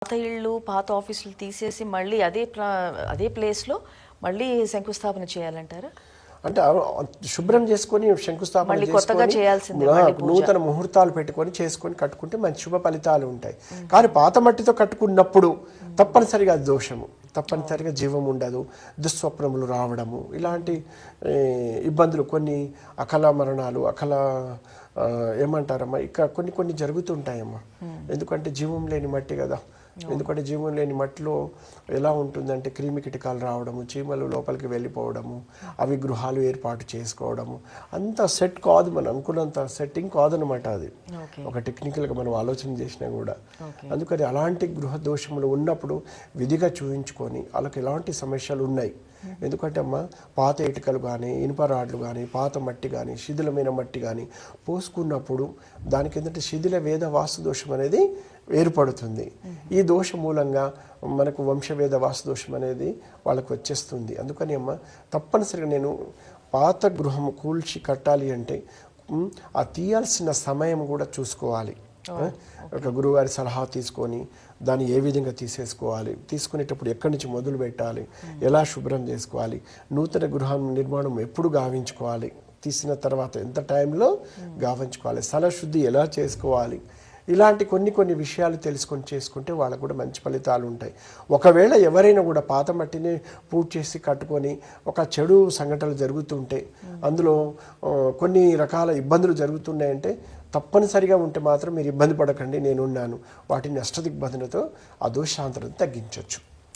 పాత ఇళ్ళు, పాత ఆఫీసులు తీసేసి మళ్ళీ అదే ప్లేస్‌లో మళ్ళీ శంకుస్థాపన చేయాలంటారా? అంటే శుభ్రం చేసుకొని శంకుస్థాపన మళ్ళీ కొత్తగా చేయాల్సిందే, నూతన ముహూర్తాలు పెట్టుకొని చేసుకొని కట్టుకుంటే మంచి శుభ ఫలితాలు ఉంటాయి. కానీ పాత మట్టితో కట్టుకున్నప్పుడు తప్పనిసరిగా దోషము, తప్పనిసరిగా జీవం ఉండదు, దుస్వప్నములు రావడము, ఇలాంటి ఇబ్బందులు, కొన్ని అకల మరణాలు, ఏమంటారమ్మా, ఇక కొన్ని జరుగుతుంటాయమ్మా. ఎందుకంటే జీవం లేని మట్టి కదా. ఎందుకంటే జీవం లేని మట్టిలో ఎలా ఉంటుందంటే క్రిమి కీటకాలు రావడము, చీమలు లోపలికి వెళ్ళిపోవడము, అవి గృహాలు ఏర్పాటు చేసుకోవడము, అంత సెట్ కాదు, మనం అనుకున్నంత సెట్టింగ్ కాదనమాట. అది ఒక టెక్నికల్గా మనం ఆలోచన చేసినా కూడా. అందుకని అలాంటి గృహ దోషములు ఉన్నప్పుడు విధిగా చూయించుకొని వాళ్ళకి ఎలాంటి సమస్యలు ఉన్నాయి. ఎందుకంటే అమ్మ, పాత ఇటుకలు కానీ, ఇనుప రాడ్లు కానీ, పాత మట్టి కానీ, శిథిలమైన మట్టి కానీ పోసుకున్నప్పుడు దానికి ఏంటంటే శిథిల వేద వాస్తు దోషం అనేది ఏర్పడుతుంది. ఈ దోషం మూలంగా మనకు వంశవేద వాస్తు దోషం అనేది వాళ్ళకు వచ్చేస్తుంది. అందుకని అమ్మ, తప్పనిసరిగా నేను పాత గృహం కూల్చి కట్టాలి అంటే ఆ తీయాల్సిన సమయం కూడా చూసుకోవాలి. ఒక గురువుగారి సలహా తీసుకొని దాన్ని ఏ విధంగా తీసేసుకోవాలి, తీసుకునేటప్పుడు ఎక్కడి నుంచి మొదలు పెట్టాలి, ఎలా శుభ్రం చేసుకోవాలి, నూతన గృహ నిర్మాణం ఎప్పుడు గావించుకోవాలి, తీసిన తర్వాత ఎంత టైంలో గావించుకోవాలి, స్థలశుద్ధి ఎలా చేసుకోవాలి, ఇలాంటి కొన్ని విషయాలు తెలుసుకొని చేసుకుంటే వాళ్ళకు కూడా మంచి ఫలితాలు ఉంటాయి. ఒకవేళ ఎవరైనా కూడా పాత మట్టిని పూజ చేసి కట్టుకొని ఒక చెడు సంఘటనలు జరుగుతుంటే, అందులో కొన్ని రకాల ఇబ్బందులు జరుగుతున్నాయంటే తప్పనిసరిగా ఉంటే మాత్రం మీరు ఇబ్బంది పడకండి, నేనున్నాను. వాటిని అష్టదిగ్బంధనతో ఆ దోషాంతరం తగ్గించవచ్చు.